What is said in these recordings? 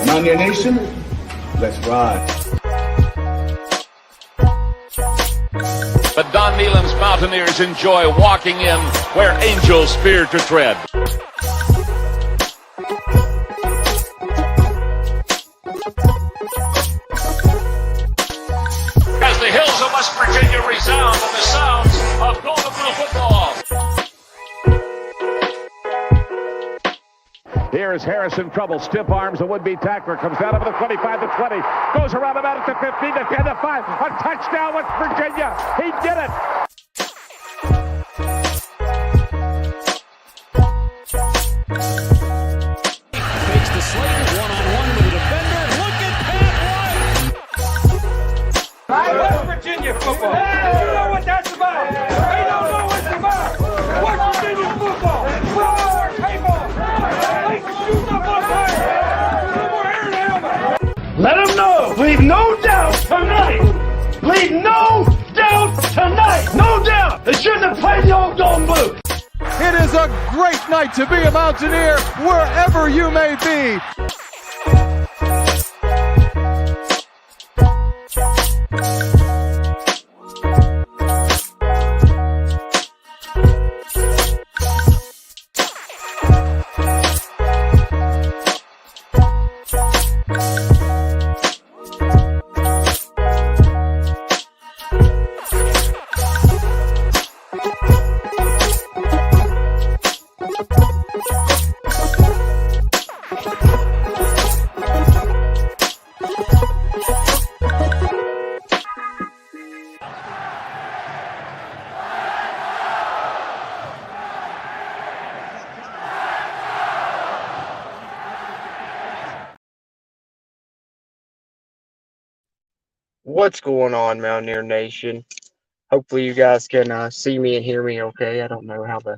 Mountaineer Nation, let's ride. But Don Nealon's Mountaineers enjoy walking in where angels fear to tread. As the hills of West Virginia resound with the sounds of Golden Blue football. Here is Harrison trouble, stiff arms, a would-be tackler, comes down over the 25 to 20, goes around about it to 15 to 10 to 5, a touchdown West Virginia, he did it! Takes the Slater one-on-one with the defender, look at that one! West Virginia football, they don't know what that's about, they don't know what it's about, West Virginia football, we'll our table. Let them know. Leave no doubt tonight. Leave no doubt tonight. No doubt. They shouldn't have played the old Golden Blue. It is a great night to be a Mountaineer wherever you may be. What's going on, Mountaineer Nation? Hopefully you guys can see me and hear me okay. I don't know how the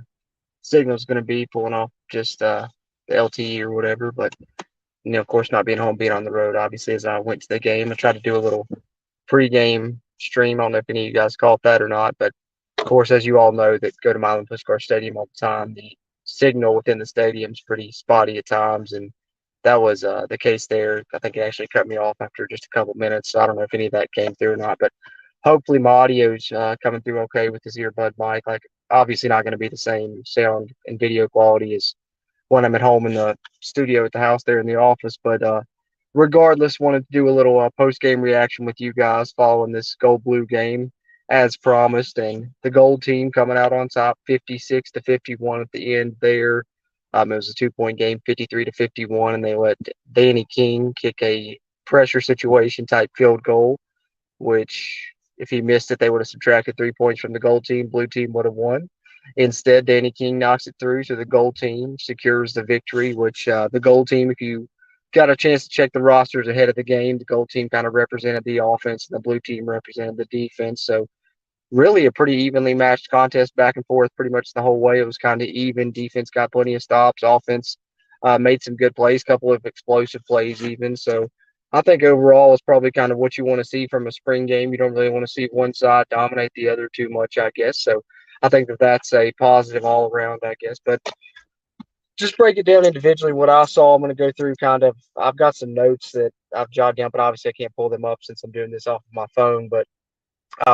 signal's going to be pulling off just the LTE or whatever, but, of course, not being home, being on the road, obviously, as I went to the game. I tried to do a little pre-game stream. I don't know if any of you guys caught that or not, but, of course, as you all know that go to Milan Puskar Stadium all the time, the signal within the stadium is pretty spotty at times, and that was the case there. I think it actually cut me off after just a couple minutes. So I don't know if any of that came through or not, but hopefully my audio's coming through okay with this earbud mic. Like, obviously not going to be the same sound and video quality as when I'm at home in the studio at the house there in the office. But regardless, wanted to do a little post-game reaction with you guys following this gold-blue game as promised. And the gold team coming out on top 56 to 51 at the end there. It was a 2-point game, 53 to 51, and they let Danny King kick a pressure situation type field goal, which if he missed it, they would have subtracted 3 points from the gold team. Blue team would have won. Instead, Danny King knocks it through, so the gold team secures the victory, which the gold team, if you got a chance to check the rosters ahead of the game, the gold team kind of represented the offense and the blue team represented the defense. So really a pretty evenly matched contest back and forth pretty much the whole way. It was kind of even. Defense got plenty of stops. Offense made some good plays, couple of explosive plays even. So I think overall it's probably kind of what you want to see from a spring game. You don't really want to see one side dominate the other too much, I guess. So I think that that's a positive all around, I guess. But just break it down individually. What I saw, I'm going to go through kind of – I've got some notes that I've jotted down, but obviously I can't pull them up since I'm doing this off of my phone. But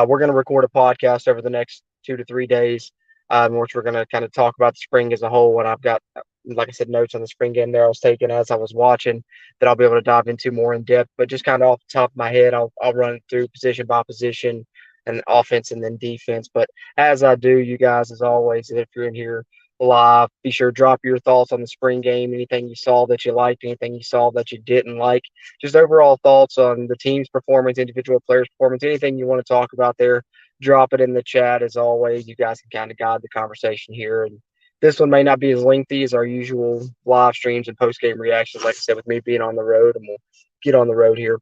we're going to record a podcast over the next 2 to 3 days, in which we're going to kind of talk about the spring as a whole. And I've got, like I said, notes on the spring game there I was taking as I was watching that I'll be able to dive into more in depth. But just kind of off the top of my head, I'll run through position by position and offense and then defense. But as I do, you guys, as always, if you're in here live, be sure to drop your thoughts on the spring game, anything you saw that you liked, anything you saw that you didn't like, just overall thoughts on the team's performance, individual players' performance, anything you want to talk about there, drop it in the chat. As always, you guys can kind of guide the conversation here. And this one may not be as lengthy as our usual live streams and post-game reactions, like I said, with me being on the road, and we'll get on the road here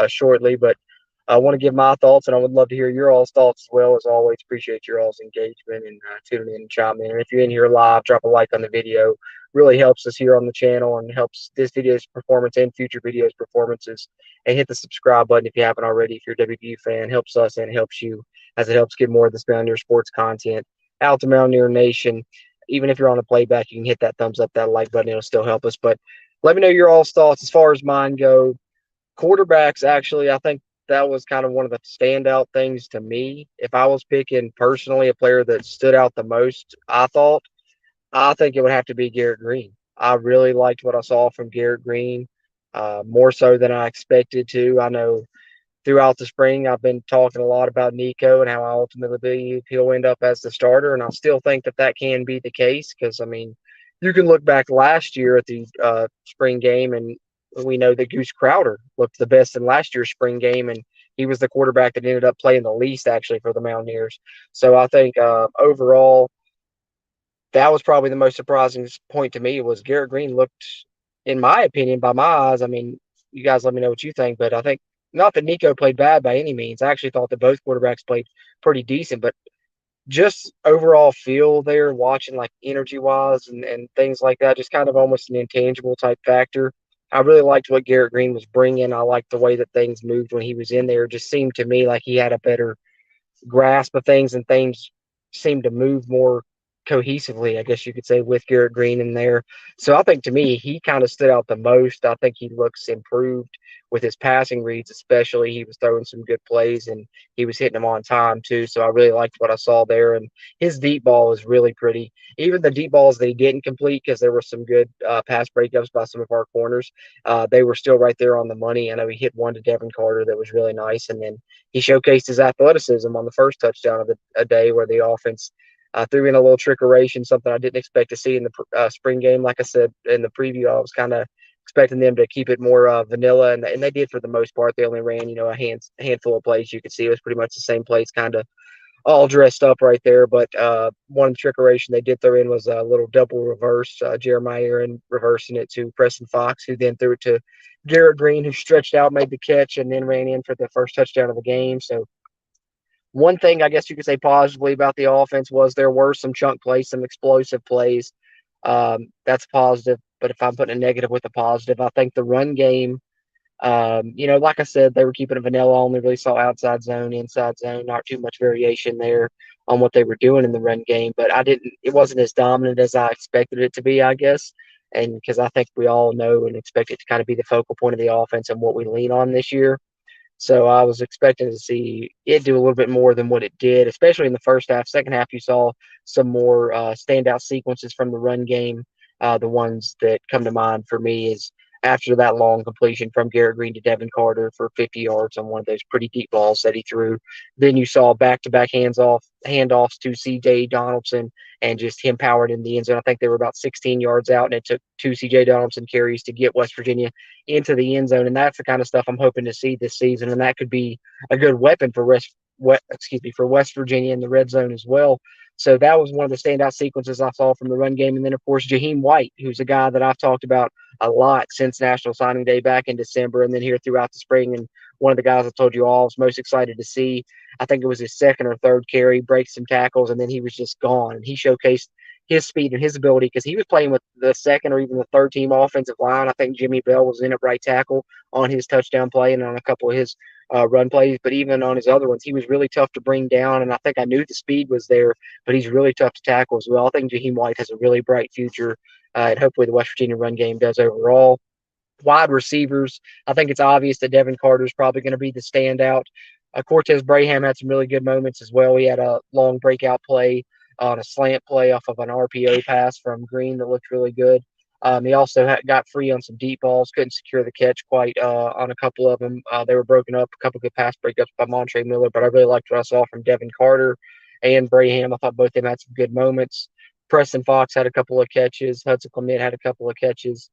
shortly. But I want to give my thoughts, and I would love to hear your all's thoughts as well. As always, appreciate your all's engagement and tuning in and chiming in. And if you're in here live, drop a like on the video. Really helps us here on the channel and helps this video's performance and future videos' performances. And hit the subscribe button if you haven't already. If you're a WVU fan, helps us and it helps you, as it helps get more of this Mountaineer sports content out to Mountaineer Nation. Even if you're on a playback, you can hit that thumbs up, that like button. It'll still help us. But let me know your all's thoughts as far as mine go. Quarterbacks, actually, I think that was kind of one of the standout things to me. If I was picking personally a player that stood out the most, I think it would have to be Garrett Green. I really liked what I saw from Garrett Green, more so than I expected to. I know throughout the spring I've been talking a lot about Nico and how I ultimately believe he'll end up as the starter, and I still think that that can be the case because, I mean, you can look back last year at the spring game, and we know that Goose Crowder looked the best in last year's spring game, and he was the quarterback that ended up playing the least actually for the Mountaineers. So I think overall that was probably the most surprising point to me was Garrett Green looked, in my opinion, by my eyes. I mean, you guys let me know what you think, but I think not that Nico played bad by any means. I actually thought that both quarterbacks played pretty decent, but just overall feel there, watching like energy wise and things like that, just kind of almost an intangible type factor. I really liked what Garrett Green was bringing. I liked the way that things moved when he was in there. It just seemed to me like he had a better grasp of things, and things seem to move more cohesively, I guess you could say, with Garrett Green in there. So I think to me, he kind of stood out the most. I think he looks improved with his passing reads, especially. He was throwing some good plays and he was hitting them on time too. So I really liked what I saw there. And his deep ball was really pretty. Even the deep balls that he didn't complete, because there were some good pass breakups by some of our corners, they were still right there on the money. I know he hit one to Devin Carter that was really nice. And then he showcased his athleticism on the first touchdown of the day where the offense threw in a little trickeration, something I didn't expect to see in the spring game. Like I said in the preview, I was kind of expecting them to keep it more vanilla, and they did for the most part. They only ran, a handful of plays. You could see it was pretty much the same plays, kind of all dressed up right there. But one trickeration they did throw in was a little double reverse. Jeremiah Aaron reversing it to Preston Fox, who then threw it to Garrett Green, who stretched out, made the catch, and then ran in for the first touchdown of the game. So one thing I guess you could say positively about the offense was there were some chunk plays, some explosive plays. That's positive. But if I'm putting a negative with a positive, I think the run game, like I said, they were keeping it vanilla. Only really saw outside zone, inside zone, not too much variation there on what they were doing in the run game. But it wasn't as dominant as I expected it to be, I guess. And because I think we all know and expect it to kind of be the focal point of the offense and what we lean on this year. So I was expecting to see it do a little bit more than what it did, especially in the first half. Second half, you saw some more standout sequences from the run game. The ones that come to mind for me is after that long completion from Garrett Green to Devin Carter for 50 yards on one of those pretty deep balls that he threw. Then you saw back-to-back handoffs to C.J. Donaldson and just him powered in the end zone. I think they were about 16 yards out, and it took two C.J. Donaldson carries to get West Virginia into the end zone. And that's the kind of stuff I'm hoping to see this season, and that could be a good weapon for West Virginia in the red zone as well. So that was one of the standout sequences I saw from the run game. And then, of course, Jaheim White, who's a guy that I've talked about a lot since National Signing Day back in December and then here throughout the spring. And one of the guys I told you all I was most excited to see. I think it was his second or third carry, break some tackles, and then he was just gone. And he showcased his speed and his ability because he was playing with the second or even the third team offensive line. I think Jimmy Bell was in at right tackle on his touchdown play and on a couple of his run plays, but even on his other ones, he was really tough to bring down. And I think I knew the speed was there, but he's really tough to tackle as well. I think Jaheim White has a really bright future, and hopefully the West Virginia run game does overall. Wide receivers, I think it's obvious that Devin Carter is probably going to be the standout. Cortez Braham had some really good moments as well. He had a long breakout play on a slant play off of an RPO pass from Green that looked really good. He also got free on some deep balls, couldn't secure the catch quite on a couple of them. They were broken up, a couple good pass breakups by Montre Miller, but I really liked what I saw from Devin Carter and Braham. I thought both of them had some good moments. Preston Fox had a couple of catches. Hudson Clement had a couple of catches.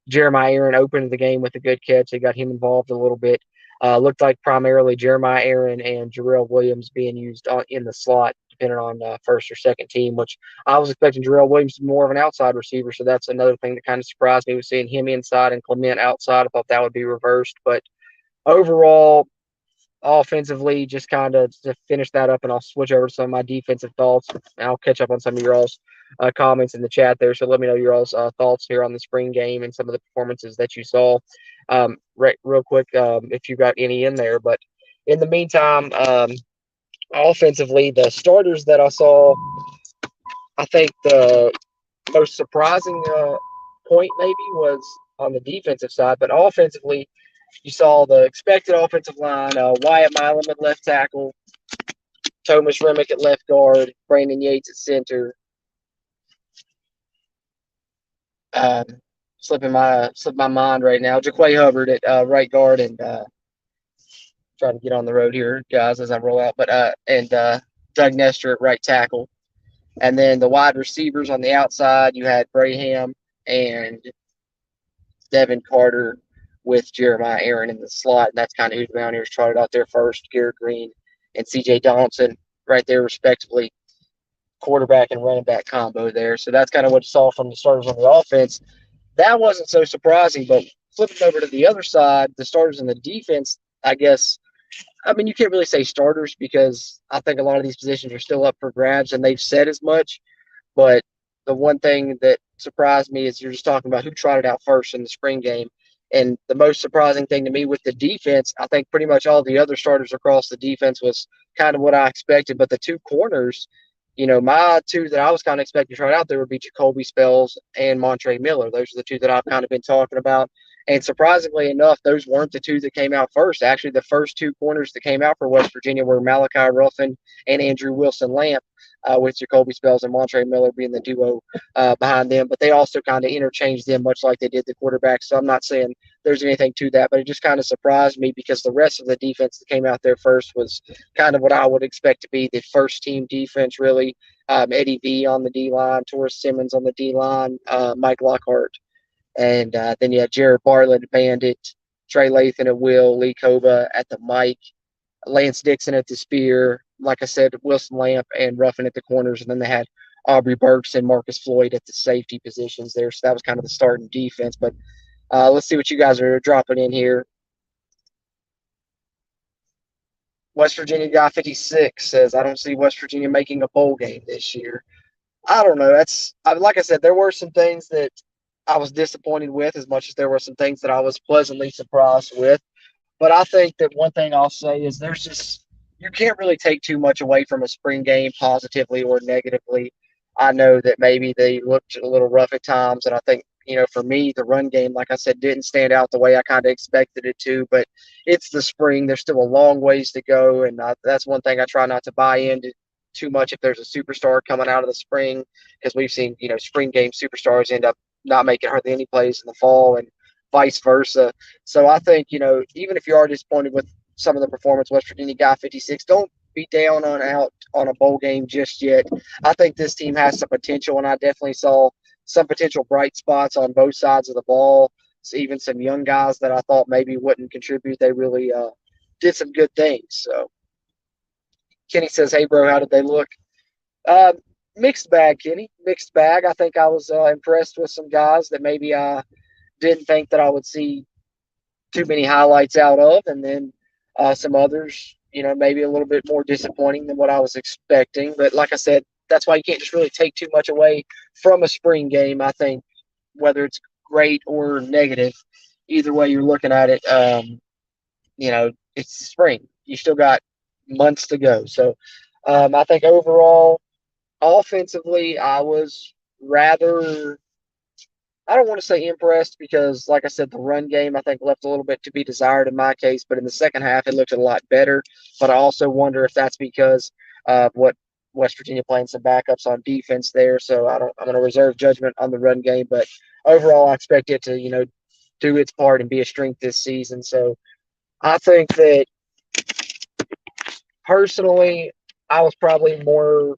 Jeremiah Aaron opened the game with a good catch. They got him involved a little bit. Looked like primarily Jeremiah Aaron and Jarrell Williams being used in the slot, depending on first or second team, which I was expecting Jarrell Williams to be more of an outside receiver. So that's another thing that kind of surprised me was seeing him inside and Clement outside. I thought that would be reversed. But overall, offensively, just kind of to finish that up, and I'll switch over to some of my defensive thoughts. And I'll catch up on some of your all's comments in the chat there. So let me know your all's thoughts here on the spring game and some of the performances that you saw. Real quick, if you got any in there. But in the meantime, offensively, the starters that I saw, I think the most surprising point maybe was on the defensive side. But offensively, you saw the expected offensive line, Wyatt Milam at left tackle, Thomas Remick at left guard, Brandon Yates at center. Slipping my mind right now. Jaquay Hubbard at right guard, and trying to get on the road here, guys, as I roll out. But Doug Nestor at right tackle, and then the wide receivers on the outside, you had Braham and Devin Carter with Jeremiah Aaron in the slot. And that's kind of who the Mountaineers trotted out there first. Garrett Green and C.J. Donaldson right there, respectively. Quarterback and running back combo there. So that's kind of what you saw from the starters on the offense. That wasn't so surprising, but flipping over to the other side, the starters in the defense, I guess, I mean, you can't really say starters because I think a lot of these positions are still up for grabs, and they've said as much. But the one thing that surprised me is you're just talking about who trotted out first in the spring game. And the most surprising thing to me with the defense, I think pretty much all the other starters across the defense was kind of what I expected. But the two corners, my two that I was kind of expecting to try out there would be Jacoby Spells and Montre Miller. Those are the two that I've kind of been talking about. And surprisingly enough, those weren't the two that came out first. Actually, the first two corners that came out for West Virginia were Malachi Ruffin and Andrew Wilson-Lamp, with Jacoby Spells and Montre Miller being the duo behind them. But they also kind of interchanged them much like they did the quarterbacks. So I'm not saying there's anything to that, but it just kind of surprised me because the rest of the defense that came out there first was kind of what I would expect to be the first team defense, really. Eddie V on the D-line, Torres Simmons on the D-line, Mike Lockhart. And then you had Jared Bartlett at Bandit, Trey Lathan at Will, Lee Koba at the Mike, Lance Dixon at the Spear, like I said, Wilson Lamp and Ruffin at the corners, and then they had Aubrey Burks and Marcus Floyd at the safety positions there. So that was kind of the starting defense. But let's see what you guys are dropping in here. West Virginia guy 56 says, I don't see West Virginia making a bowl game this year. I don't know. Like I said, there were some things that I was disappointed with as much as there were some things that I was pleasantly surprised with. But I think that one thing I'll say is you can't really take too much away from a spring game positively or negatively. I know that maybe they looked a little rough at times, and I think, for me, the run game, like I said, didn't stand out the way I kind of expected it to, but it's the spring. There's still a long ways to go, and that's one thing I try not to buy into too much if there's a superstar coming out of the spring, because we've seen, spring game superstars end up not making hardly any plays in the fall and vice versa. So I think, even if you are disappointed with some of the performance, West Virginia guy 56, don't be down out on a bowl game just yet. I think this team has some potential, and I definitely saw some potential bright spots on both sides of the ball. So even some young guys that I thought maybe wouldn't contribute, they really did some good things. So Kenny says, hey, bro, how did they look? Mixed bag, Kenny. Mixed bag. I think I was impressed with some guys that maybe I didn't think that I would see too many highlights out of, and then some others, maybe a little bit more disappointing than what I was expecting. But like I said, that's why you can't just really take too much away from a spring game. I think whether it's great or negative, either way you're looking at it, it's spring. You still got months to go. So I think overall, offensively, I was rather – I don't want to say impressed because, like I said, the run game, I think, left a little bit to be desired in my case. But in the second half, it looked a lot better. But I also wonder if that's because of what West Virginia playing some backups on defense there. So I'm going to reserve judgment on the run game. But overall, I expect it to, do its part and be a strength this season. So I think that personally, I was probably more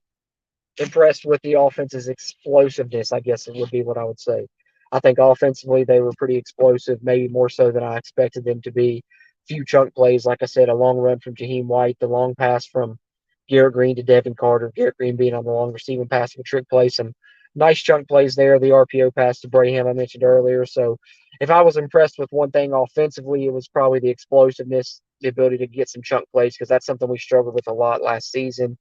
impressed with the offense's explosiveness, I guess it would be what I would say. I think offensively they were pretty explosive, maybe more so than I expected them to be. Few chunk plays, like I said, a long run from Jaheim White, the long pass from Garrett Green to Devin Carter, Garrett Green being on the long receiving pass of a trick play, some nice chunk plays there, the RPO pass to Braham I mentioned earlier. So if I was impressed with one thing offensively, it was probably the explosiveness, the ability to get some chunk plays, because that's something we struggled with a lot last season.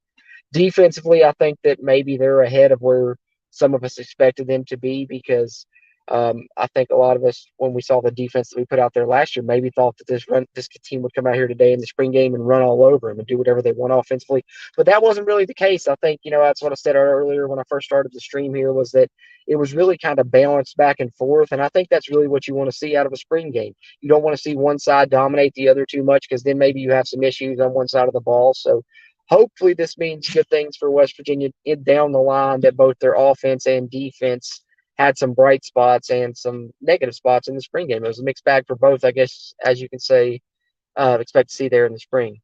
Defensively, I think that maybe they're ahead of where some of us expected them to be because I think a lot of us, when we saw the defense that we put out there last year, maybe thought that this team would come out here today in the spring game and run all over them and do whatever they want offensively. But that wasn't really the case. I think, that's what I said earlier when I first started the stream here, was that it was really kind of balanced back and forth. And I think that's really what you want to see out of a spring game. You don't want to see one side dominate the other too much, because then maybe you have some issues on one side of the ball. So hopefully this means good things for West Virginia down the line, that both their offense and defense had some bright spots and some negative spots in the spring game. It was a mixed bag for both, I guess, as you can say, expect to see there in the spring.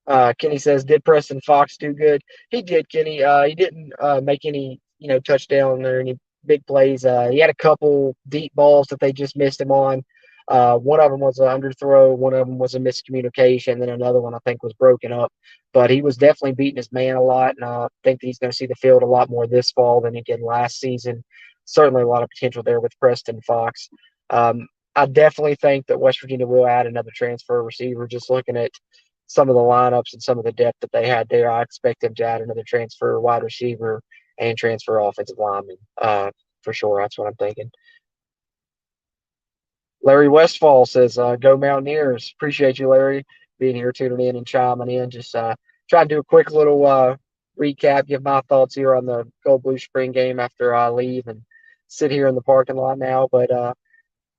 Kenny says, did Preston Fox do good? He did, Kenny. He didn't make any, touchdown or any big plays. He had a couple deep balls that they just missed him on. One of them was an underthrow. One of them was a miscommunication. Then another one, I think, was broken up. But he was definitely beating his man a lot, and I think that he's going to see the field a lot more this fall than he did last season. Certainly a lot of potential there with Preston Fox. I definitely think that West Virginia will add another transfer receiver. Just looking at some of the lineups and some of the depth that they had there, I expect them to add another transfer wide receiver and transfer offensive lineman for sure. That's what I'm thinking. Larry Westfall says, go Mountaineers. Appreciate you, Larry, being here, tuning in and chiming in. Just try to do a quick little recap, give my thoughts here on the Gold Blue Spring game after I leave and sit here in the parking lot now. But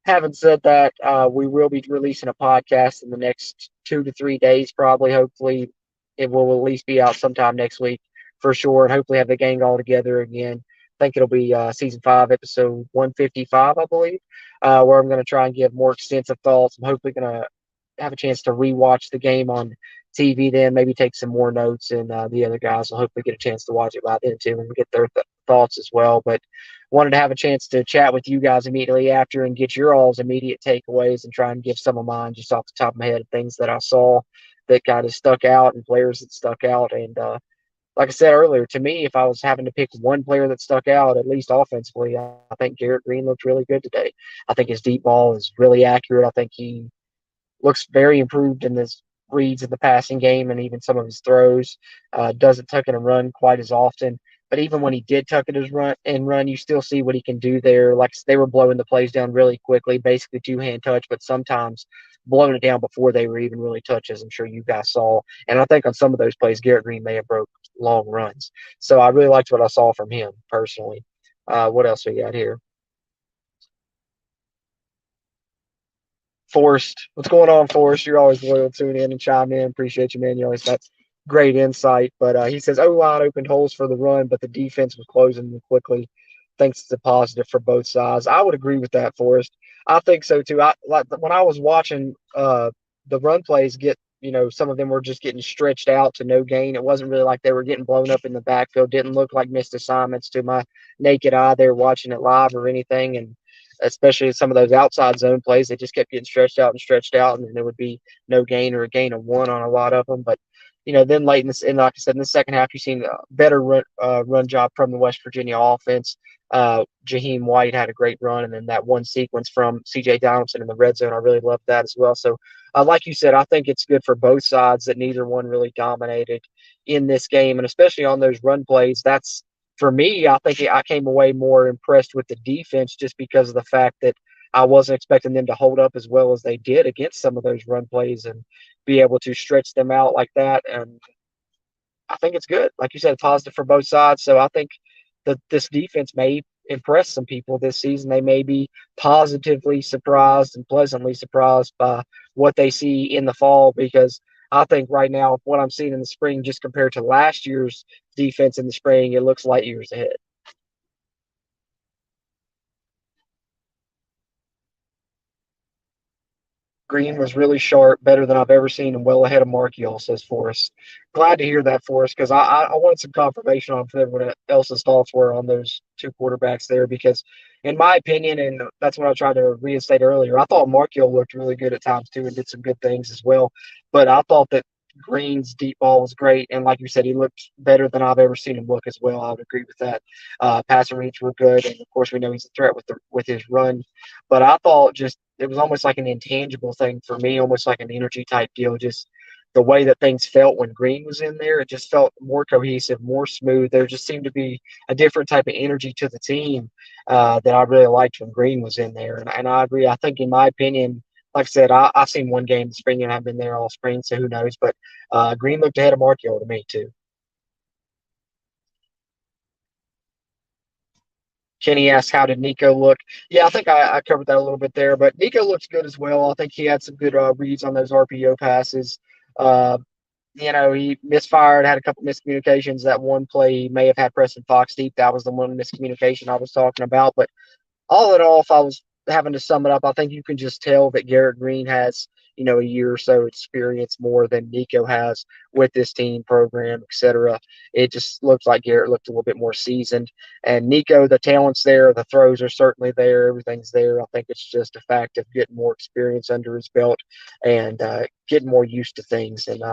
having said that, we will be releasing a podcast in the next 2 to 3 days, probably. Hopefully, it will at least be out sometime next week for sure, and hopefully have the gang all together again. I think it'll be season 5, episode 155, I believe, where I'm going to try and give more extensive thoughts. I'm hopefully going to have a chance to rewatch the game on TV then, maybe take some more notes, and the other guys will hopefully get a chance to watch it by then too and get their thoughts as well. But wanted to have a chance to chat with you guys immediately after and get your all's immediate takeaways and try and give some of mine just off the top of my head, things that I saw that kind of stuck out and players that stuck out. And like I said earlier, to me, if I was having to pick one player that stuck out, at least offensively, I think Garrett Green looked really good today. I think his deep ball is really accurate. I think he looks very improved in his reads in the passing game and even some of his throws. Doesn't tuck it and run quite as often. But even when he did tuck it and run, you still see what he can do there. Like they were blowing the plays down really quickly, basically two-hand touch, but sometimes blowing it down before they were even really touched, as I'm sure you guys saw. And I think on some of those plays, Garrett Green may have broke long runs. So I really liked what I saw from him personally. What else we got here? Forrest, what's going on, Forrest? You're always loyal, tune in and chime in. Appreciate you, man. You always got great insight. But he says O-line opened holes for the run, but the defense was closing them quickly. Thinks it's a positive for both sides. I would agree with that, Forrest. I think so too. When I was watching the run plays some of them were just getting stretched out to no gain. It wasn't really like they were getting blown up in the backfield. Didn't look like missed assignments to my naked eye there watching it live or anything. And especially some of those outside zone plays, they just kept getting stretched out, and then there would be no gain or a gain of 1 on a lot of them. But then late and like I said, in the second half, you've seen a better run job from the West Virginia offense. Jaheim White had a great run, and then that one sequence from C.J. Donaldson in the red zone, I really loved that as well. So, like you said, I think it's good for both sides that neither one really dominated in this game, and especially on those run plays. That's, for me, I think I came away more impressed with the defense just because of the fact that I wasn't expecting them to hold up as well as they did against some of those run plays and be able to stretch them out like that. And I think it's good. Like you said, positive for both sides. So I think that this defense may impress some people this season. They may be positively surprised and pleasantly surprised by what they see in the fall, because I think right now, what I'm seeing in the spring, just compared to last year's defense in the spring, it looks light years ahead. Green was really sharp, better than I've ever seen, and well ahead of Markiel, says Forrest. Glad to hear that, Forrest, because I wanted some confirmation on everyone else's thoughts were on those two quarterbacks there, because in my opinion, and that's what I tried to reinstate earlier, I thought Markiel looked really good at times too and did some good things as well. But I thought that Green's deep ball was great, and like you said, he looked better than I've ever seen him look as well. I would agree with that. Passing reach were good, and of course we know he's a threat with his run. But I thought just it was almost like an intangible thing for me, almost like an energy type deal. Just the way that things felt when Green was in there. It just felt more cohesive, more smooth. There just seemed to be a different type of energy to the team that I really liked when Green was in there. And I agree. I think, in my opinion, like I said, I've seen one game this spring and I've been there all spring, so who knows. But Green looked ahead of Markio to me, too. Kenny asked, how did Nico look? Yeah, I think I covered that a little bit there, but Nico looks good as well. I think he had some good reads on those RPO passes. Uh, he misfired, had a couple miscommunications. That one play he may have had Preston Fox deep. That was the one miscommunication I was talking about. But all in all, if I was having to sum it up, I think you can just tell that Garrett Green has, a year or so experience more than Nico has with this team program, etc. It just looks like Garrett looked a little bit more seasoned. And Nico, the talent's there, the throws are certainly there, everything's there. I think it's just a fact of getting more experience under his belt and getting more used to things. And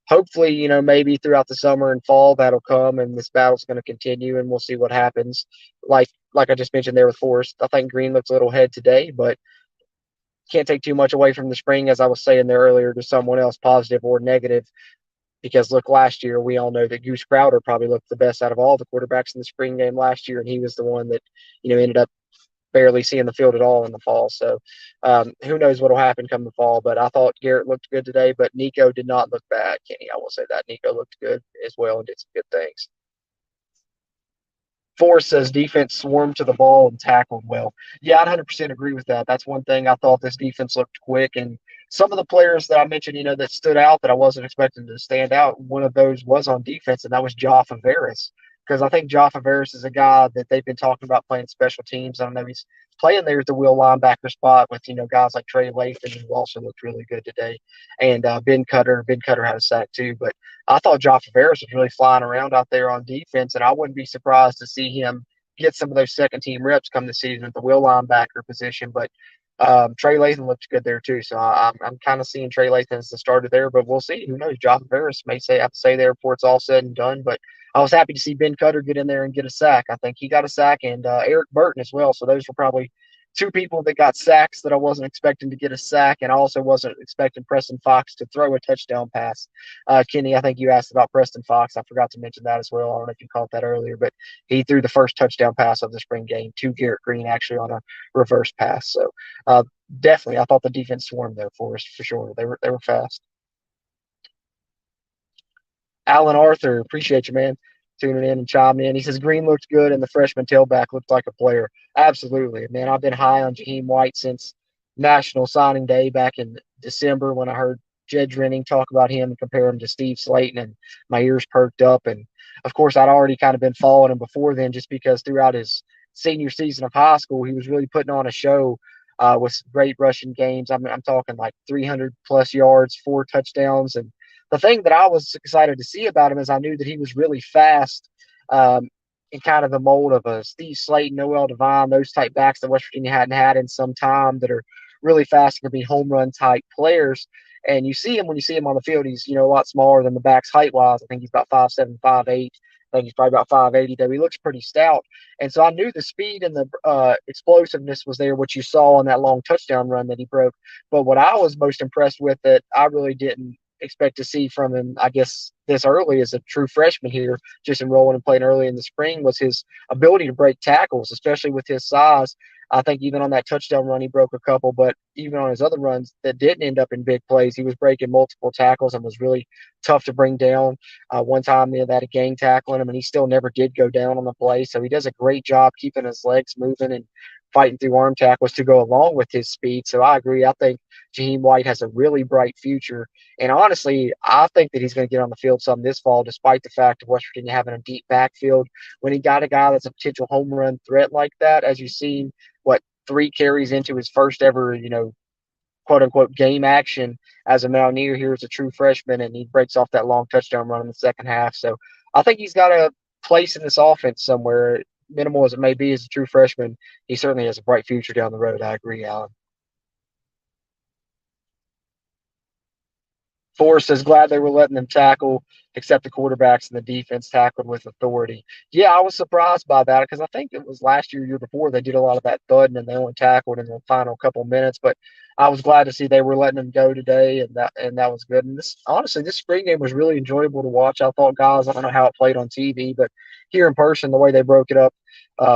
hopefully, maybe throughout the summer and fall that'll come and this battle's going to continue and we'll see what happens. Like I just mentioned there with Forrest, I think Green looks a little ahead today, but can't take too much away from the spring, as I was saying there earlier to someone else, positive or negative. Because look, last year we all know that Goose Crowder probably looked the best out of all the quarterbacks in the spring game last year, and he was the one that ended up barely seeing the field at all in the fall. So who knows what will happen come the fall. But I thought Garrett looked good today, but Nico did not look bad, Kenny. I will say that. Nico looked good as well and did some good things. Forrest says defense swarmed to the ball and tackled well. Yeah, I'd 100% agree with that. That's one thing. I thought this defense looked quick. And some of the players that I mentioned, that stood out that I wasn't expecting to stand out, one of those was on defense, and that was Jaffa Veras. Because I think Jaffa Veras is a guy that they've been talking about playing special teams. I don't know, he's playing there at the wheel linebacker spot with, guys like Trey Lathan, who also looked really good today. And Ben Cutter. Ben Cutter had a sack too. But I thought Jaffa Veras was really flying around out there on defense, and I wouldn't be surprised to see him get some of those second-team reps come this season at the wheel linebacker position. But Trey Lathan looked good there too, so I'm kind of seeing Trey Lathan as the starter there. But we'll see. Who knows? Jaffa Veras may have to say there before it's all said and done. But I was happy to see Ben Cutter get in there and get a sack. I think he got a sack, and Eric Burton as well. So those were probably two people that got sacks that I wasn't expecting to get a sack, and I also wasn't expecting Preston Fox to throw a touchdown pass. Kenny, I think you asked about Preston Fox. I forgot to mention that as well. I don't know if you caught that earlier, but he threw the first touchdown pass of the spring game to Garrett Green, actually on a reverse pass. So definitely, I thought the defense swarmed there for us for sure. They were fast. Alan Arthur, appreciate you, man, tuning in and chiming in. He says Green looked good and the freshman tailback looked like a player. Absolutely, man. I've been high on Jaheim White since National Signing Day back in December when I heard Jed Drenning talk about him and compare him to Steve Slayton, and my ears perked up. And, of course, I'd already kind of been following him before then just because throughout his senior season of high school, he was really putting on a show with great rushing games. I'm talking like 300-plus yards, 4 touchdowns, and the thing that I was excited to see about him is I knew that he was really fast in kind of the mold of a Steve Slayton, Noel Devine, those type backs that West Virginia hadn't had in some time that are really fast and can be home run type players. And you see him when you see him on the field, he's, a lot smaller than the backs height wise. I think he's about 5'7", 5'8". I think he's probably about 5'80", though. He looks pretty stout. And so I knew the speed and the explosiveness was there, which you saw on that long touchdown run that he broke. But what I was most impressed with that I really didn't expect to see from him, I guess, this early as a true freshman here, just enrolling and playing early in the spring, was his ability to break tackles, especially with his size. I think even on that touchdown run, he broke a couple, but even on his other runs that didn't end up in big plays, he was breaking multiple tackles and was really tough to bring down. One time they had a gang tackling him, and he still never did go down on the play. So he does a great job keeping his legs moving and fighting through arm tackles to go along with his speed. So I agree. I think Jaheim White has a really bright future. And honestly, I think that he's going to get on the field some this fall, despite the fact of West Virginia having a deep backfield. When he got a guy that's a potential home run threat like that, as you've seen, 3 carries into his first ever, quote unquote game action as a Mountaineer here as a true freshman, and he breaks off that long touchdown run in the second half. So I think he's got a place in this offense somewhere, minimal as it may be as a true freshman. He certainly has a bright future down the road. I agree, Alan. Forrest is glad they were letting them tackle, except the quarterbacks and the defense tackled with authority. Yeah, I was surprised by that because I think it was last year, year before, they did a lot of that thudding and they only tackled in the final couple minutes. But I was glad to see they were letting them go today, and that was good. And this honestly, this spring game was really enjoyable to watch. I thought, guys, I don't know how it played on TV, but here in person, the way they broke it up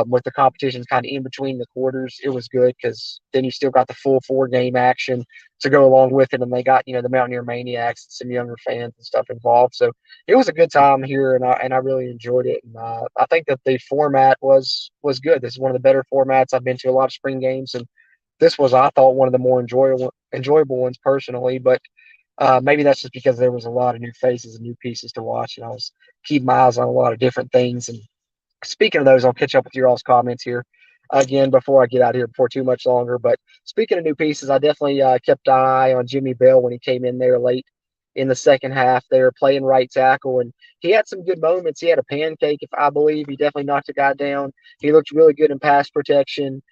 with the competitions kind of in between the quarters, it was good because then you still got the full 4 game action to go along with it, and they got the Mountaineer Maniacs and some younger fans and stuff involved. So it was a good time here, and I really enjoyed it. And I think that the format was good. This is one of the better formats. I've been to a lot of spring games, and this was, I thought, one of the more enjoyable ones personally. But maybe that's just because there was a lot of new faces and new pieces to watch, and I was keeping my eyes on a lot of different things. And speaking of those, I'll catch up with your all's comments here again before I get out here before too much longer. But speaking of new pieces, I definitely kept an eye on Jimmy Bell when he came in there late in the second half. They were playing right tackle, and he had some good moments. He had a pancake, if I believe. He definitely knocked a guy down. He looked really good in pass protection.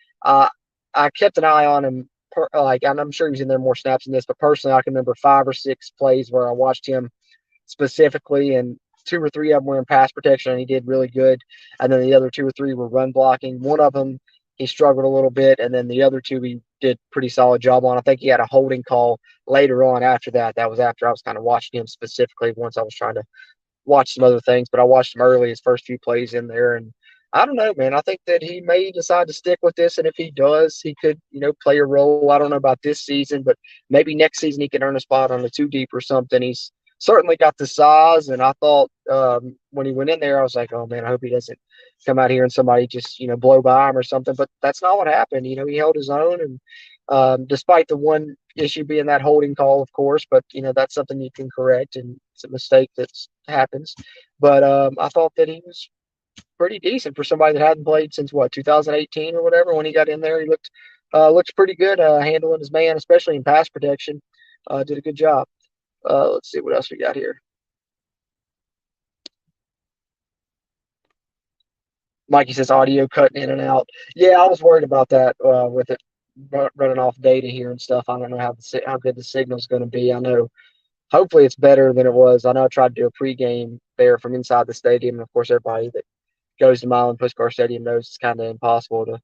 I kept an eye on him. And I'm sure he's in there more snaps than this, but personally, I can remember 5 or 6 plays where I watched him specifically, and 2 or 3 of them were in pass protection, and he did really good. And then the other 2 or 3 were run blocking. One of them, he struggled a little bit, and then the other 2 he did pretty solid job on. I think he had a holding call later on after that. That was after I was kind of watching him specifically once I was trying to watch some other things, but I watched him early, his first few plays in there, and I don't know, man. I think that he may decide to stick with this, and if he does, he could, play a role. I don't know about this season, but maybe next season he can earn a spot on the 2 deep or something. He's certainly got the size, and I thought when he went in there, I was like, oh man, I hope he doesn't come out here and somebody just blow by him or something. But that's not what happened. He held his own, and despite the one issue being that holding call, of course, but that's something you can correct, and it's a mistake that happens. But I thought that he was pretty decent for somebody that hadn't played since 2018 or whatever. When he got in there, he looked pretty good handling his man, especially in pass protection. Did a good job. Let's see what else we got here. Mikey says audio cutting in and out. Yeah, I was worried about that with it running off data here and stuff. I don't know how good the signal's going to be. I know hopefully it's better than it was. I know I tried to do a pregame there from inside the stadium, and of course everybody that goes to Milan Puskar Stadium knows it's kind of impossible to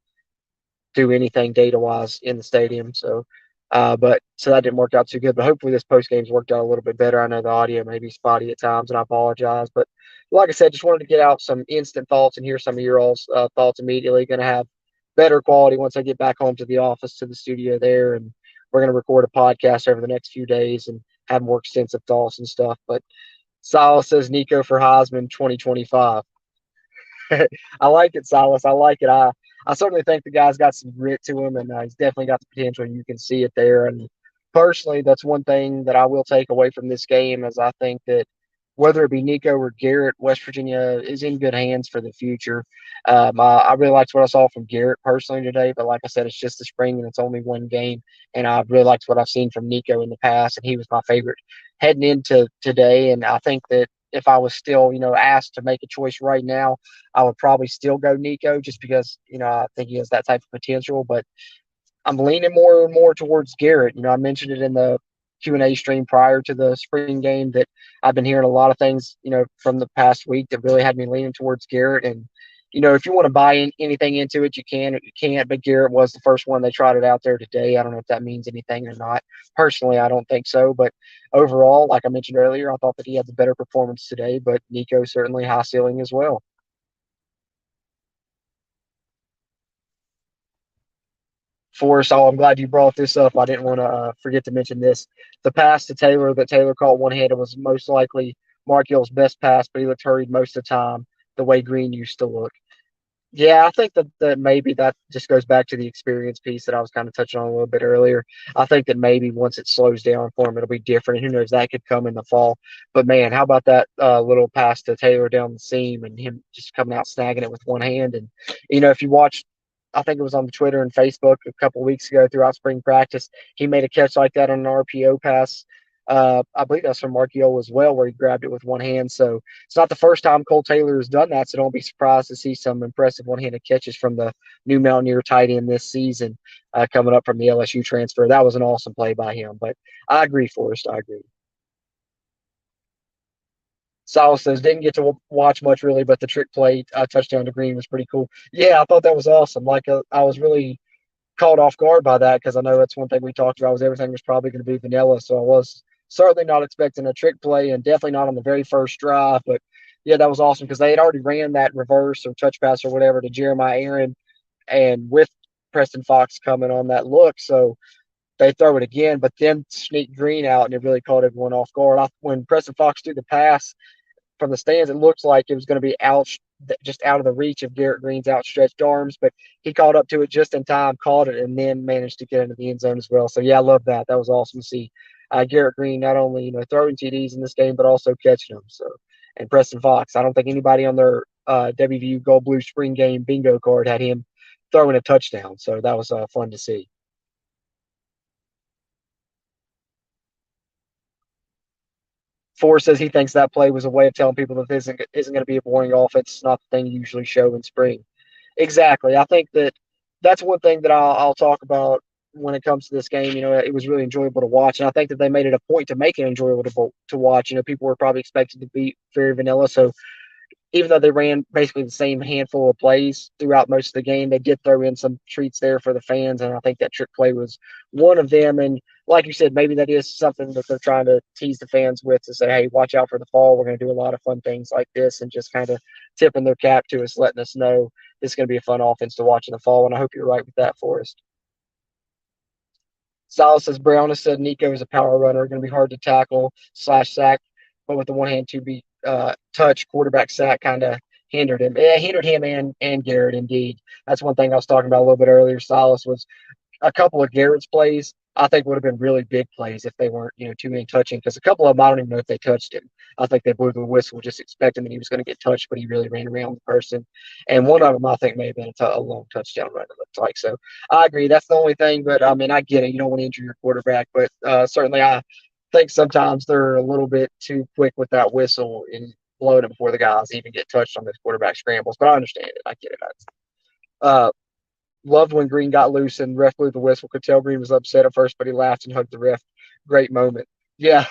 do anything data wise in the stadium. So that didn't work out too good. But hopefully this post game's worked out a little bit better. I know the audio may be spotty at times, and I apologize. But like I said, just wanted to get out some instant thoughts and hear some of your all's thoughts immediately. Going to have better quality once I get back home to the office, to the studio there, and we're going to record a podcast over the next few days and have more extensive thoughts and stuff. But Silas says Nico for Heisman 2025. I like it, Silas. I like it. I certainly think the guy's got some grit to him, and he's definitely got the potential. You can see it there. And personally, that's one thing that I will take away from this game, is I think that whether it be Nico or Garrett, West Virginia is in good hands for the future. I really liked what I saw from Garrett personally today, but like I said, it's just the spring and it's only one game. And I really liked what I've seen from Nico in the past, and he was my favorite heading into today. And I think that if I was still, asked to make a choice right now, I would probably still go Nico just because, I think he has that type of potential. But I'm leaning more and more towards Garrett. I mentioned it in the Q&A stream prior to the spring game that I've been hearing a lot of things, from the past week that really had me leaning towards Garrett. And, if you want to buy anything into it, you can. You can't. But Garrett was the first one they trotted out there today. I don't know if that means anything or not. Personally, I don't think so. But overall, like I mentioned earlier, I thought that he had the better performance today. But Nico certainly high ceiling as well. Forrest, I'm glad you brought this up. I didn't want to forget to mention this. The pass to Taylor that Taylor caught one-handed was most likely Mark Hill's best pass, but he looked hurried most of the time, the way Green used to look. Yeah, I think that maybe that just goes back to the experience piece that I was kind of touching on a little bit earlier. I think that maybe once it slows down for him, it'll be different. Who knows, that could come in the fall. But, man, how about that little pass to Taylor down the seam and him just coming out snagging it with one hand? And, if you watch, I think it was on Twitter and Facebook a couple of weeks ago throughout spring practice, he made a catch like that on an RPO pass. I believe that's from Markio as well, where he grabbed it with one hand. So it's not the first time Cole Taylor has done that, so don't be surprised to see some impressive one-handed catches from the new Mountaineer tight end this season coming up from the LSU transfer. That was an awesome play by him. But I agree, Forrest. I agree. Silas says, didn't get to watch much really, but the trick play touchdown to Green was pretty cool. Yeah, I thought that was awesome. Like, I was really caught off guard by that because I know that's one thing we talked about was everything was probably going to be vanilla. So I was certainly not expecting a trick play and definitely not on the very first drive. But yeah, that was awesome because they had already ran that reverse or touch pass or whatever to Jeremiah Aaron and with Preston Fox coming on that look. So they throw it again, but then sneak Green out and it really caught everyone off guard. When Preston Fox threw the pass, from the stands, it looked like it was going to be out, just out of the reach of Garrett Green's outstretched arms, but he caught up to it just in time, caught it, and then managed to get into the end zone as well. So yeah, I love that. That was awesome to see Garrett Green not only throwing TDs in this game, but also catching them. So, and Preston Fox, I don't think anybody on their WVU Gold Blue Spring Game bingo card had him throwing a touchdown. So that was fun to see. Forrest says he thinks that play was a way of telling people that this isn't going to be a boring offense. It's not the thing you usually show in spring. Exactly. I think that's one thing that I'll talk about when it comes to this game. It was really enjoyable to watch, and I think that they made it a point to make it enjoyable to watch. People were probably expected to be very vanilla, so even though they ran basically the same handful of plays throughout most of the game, they did throw in some treats there for the fans, and I think that trick play was one of them. And like you said, maybe that is something that they're trying to tease the fans with to say, hey, watch out for the fall. We're going to do a lot of fun things like this, and just kind of tipping their cap to us, letting us know it's going to be a fun offense to watch in the fall. And I hope you're right with that, Forrest. Silas says Brown has said Nico is a power runner, going to be hard to tackle / sack, but with the one hand to be touch quarterback sack kind of hindered him. It hindered him and Garrett indeed. That's one thing I was talking about a little bit earlier. Silas was a couple of Garrett's plays I think would have been really big plays if they weren't, too many touching. Because a couple of them, I don't even know if they touched him. I think they blew the whistle just expecting that he was going to get touched, but he really ran around the person. And one of them, I think, may have been a long touchdown run, it looked like. So I agree. That's the only thing. But, I mean, I get it. You don't want to injure your quarterback. But certainly I think sometimes they're a little bit too quick with that whistle and blowing it before the guys even get touched on those quarterback scrambles. But I understand it. I get it. Loved when Green got loose and ref blew the whistle. Could tell Green was upset at first, but he laughed and hugged the ref. Great moment. Yeah,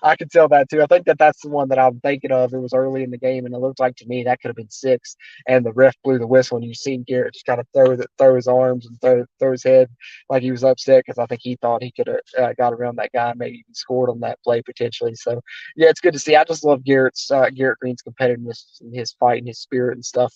I could tell that too. I think that's the one that I'm thinking of. It was early in the game, and it looked like to me that could have been 6. And the ref blew the whistle, and you seen Garrett just kind of throw his arms and throw his head like he was upset because I think he thought he could have got around that guy and maybe even scored on that play potentially. So yeah, it's good to see. I just love Garrett Green's competitiveness and his fight and his spirit and stuff.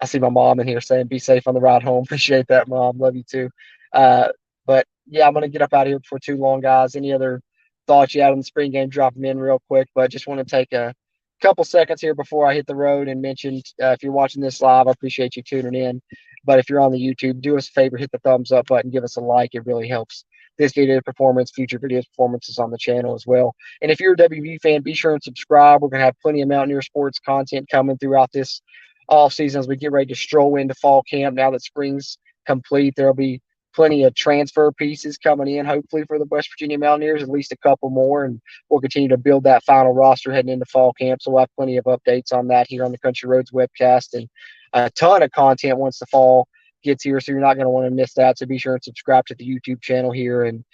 I see my mom in here saying, be safe on the ride home. Appreciate that, Mom. Love you too. But yeah, I'm going to get up out of here before too long, guys. Any other thoughts you had on the spring game, drop them in real quick. But just want to take a couple seconds here before I hit the road and mention if you're watching this live, I appreciate you tuning in. But if you're on the YouTube, do us a favor, hit the thumbs up button, give us a like. It really helps this video performance, future video performances on the channel as well. And if you're a WVU fan, be sure and subscribe. We're going to have plenty of Mountaineer sports content coming throughout this off season as we get ready to stroll into fall camp. Now that spring's complete, there'll be plenty of transfer pieces coming in, hopefully for the West Virginia Mountaineers, at least a couple more, and we'll continue to build that final roster heading into fall camp. So we'll have plenty of updates on that here on the Country Roads webcast, and a ton of content once the fall gets here, so you're not going to want to miss that. So be sure and subscribe to the YouTube channel here, and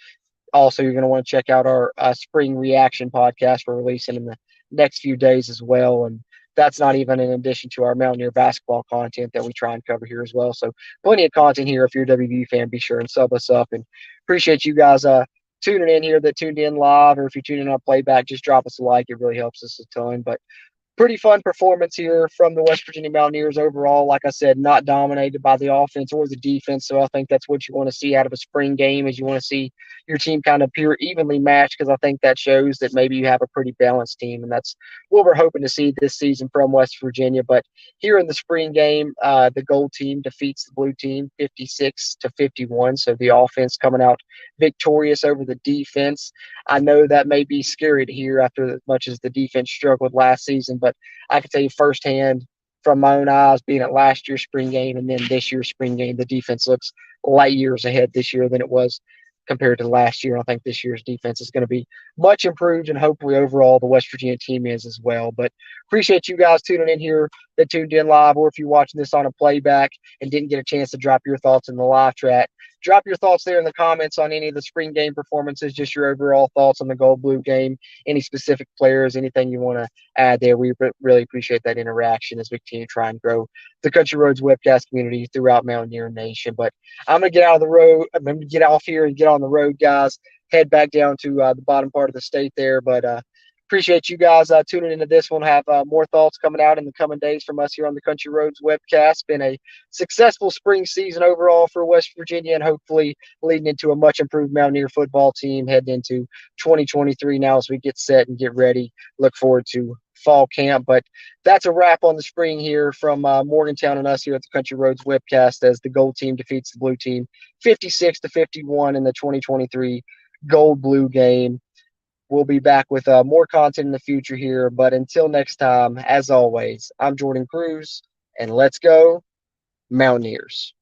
also you're going to want to check out our spring reaction podcast we're releasing in the next few days as well. And that's not even in addition to our Mountaineer basketball content that we try and cover here as well. So plenty of content here. If you're a WVU fan, be sure and sub us up, and appreciate you guys tuning in here that tuned in live, or if you're tuning in on playback, just drop us a like. It really helps us a ton. But pretty fun performance here from the West Virginia Mountaineers overall. Like I said, not dominated by the offense or the defense. So I think that's what you want to see out of a spring game, is you want to see your team kind of appear evenly matched, because I think that shows that maybe you have a pretty balanced team. And that's what we're hoping to see this season from West Virginia. But here in the spring game, the gold team defeats the blue team 56-51. So the offense coming out victorious over the defense. I know that may be scary to hear after as much as the defense struggled last season, but I can tell you firsthand from my own eyes, being at last year's spring game and then this year's spring game, the defense looks light years ahead this year than it was compared to last year. I think this year's defense is going to be much improved, and hopefully overall the West Virginia team is as well. But appreciate you guys tuning in here that tuned in live, or if you're watching this on a playback and didn't get a chance to drop your thoughts in the live chat. Drop your thoughts there in the comments on any of the spring game performances, just your overall thoughts on the gold blue game, any specific players, anything you want to add there. We really appreciate that interaction as we continue to try and grow the Country Roads webcast community throughout Mountaineer Nation. But I'm going to get out of the road. I'm going to get off here and get on the road, guys. Head back down to the bottom part of the state there. But appreciate you guys tuning into this one. Have more thoughts coming out in the coming days from us here on the Country Roads webcast. Been a successful spring season overall for West Virginia, and hopefully leading into a much improved Mountaineer football team heading into 2023 now as we get set and get ready. Look forward to fall camp. But that's a wrap on the spring here from Morgantown and us here at the Country Roads webcast as the gold team defeats the blue team 56-51 in the 2023 gold blue game. We'll be back with more content in the future here. But until next time, as always, I'm Jordan Cruz, and let's go Mountaineers.